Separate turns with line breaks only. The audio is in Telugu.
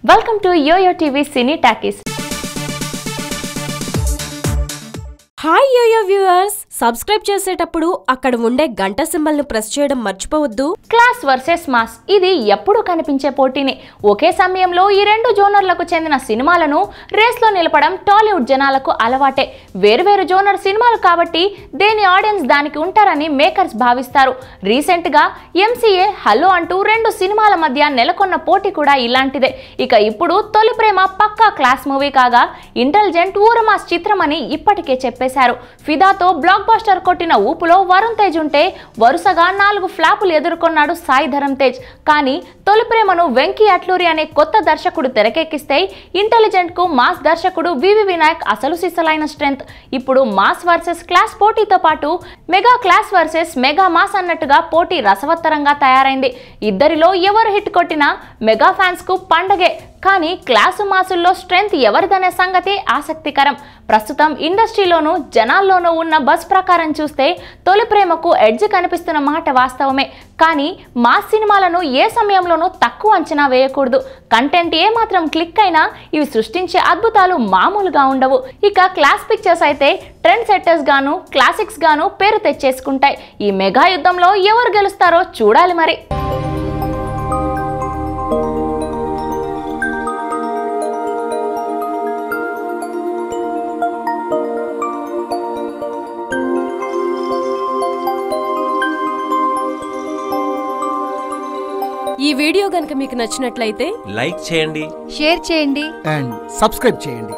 Welcome to Yo-Yo TV Cine Takis.
Hi YoYo viewers, subscribe చేసేటప్పుడు అక్కడ ఉండే గంట సింబల్ ను ప్రెస్ చేయడం మర్చిపోవద్దు.
క్లాస్ వర్సెస్ మాస్, ఇది ఎప్పుడు కనిపించే పోటీనే. ఒకే సమయంలో ఈ రెండు జోనర్లకు చెందిన సినిమాలను రేస్లో నిలపడం టాలీవుడ్ జనాలకు అలవాటే. వేరువేరు జోనర్ సినిమాలు కాబట్టి దేని ఆడియన్స్ దానికి ఉంటారని మేకర్స్ భావిస్తారు. రీసెంట్ గా ఎంసీఏ, హలో అంటూ రెండు సినిమాల మధ్య నెలకొన్న పోటీ కూడా ఇలాంటిదే. ఇక ఇప్పుడు తొలి ప్రేమ పక్కా క్లాస్ మూవీ కాగా, ఇంటెలిజెంట్ ఊరమాస్ చిత్రం అని ఇప్పటికే చెప్పేశారు. ఫిదాతో బ్లాక్ బస్టర్ కొట్టిన ఊపులో వరుణ్ తేజ్ ఉంటే వరుసగా 4 ఫ్లాపులు ఎదుర్కొన్నాడు సాయి ధరమ్ తేజ్. కానీ తొలి ప్రేమను వెంకీ అట్లూరి అనే కొత్త దర్శకుడు తెరకెక్కిస్తే ఇంటెలిజెంట్ కు మాస్ దర్శకుడు వివి వినాయక్ అసలు సిసలైన స్ట్రెంగ్త్. ఇప్పుడు మాస్ వర్సెస్ క్లాస్ పోటీతో పాటు mega class versus mega mass అన్నట్టుగా పోటీ రసవత్తరంగా తయారైంది. ఇద్దరిలో ఎవరు హిట్ కొట్టినా మెగా ఫ్యాన్స్ కు పండగే. కానీ క్లాసు మాసుల్లో స్ట్రెంగ్త్ ఎవరిదనే సంగతి ఆసక్తికరం. ప్రస్తుతం ఇండస్ట్రీలోనూ జనాల్లోనూ ఉన్న బస్ ప్రకారం చూస్తే తొలి ప్రేమకు ఎడ్జ్ కనిపిస్తున్న మాట వాస్తవమే. కానీ మాస్ సినిమాలను ఏ సమయంలోనూ తక్కువ అంచనా వేయకూడదు. కంటెంట్ ఏమాత్రం క్లిక్ అయినా ఇవి సృష్టించే అద్భుతాలు మామూలుగా ఉండవు. ఇక క్లాస్ పిక్చర్స్ అయితే ట్రెండ్ సెట్టర్స్ గాను, క్లాసిక్స్ గాను పేరు తెచ్చేసుకుంటాయి. ఈ మెగా యుద్ధంలో ఎవరు గెలుస్తారో చూడాలి మరి.
ఈ వీడియో గనుక మీకు నచ్చినట్లయితే
లైక్ చేయండి,
షేర్ చేయండి
అండ్ సబ్స్క్రైబ్ చేయండి.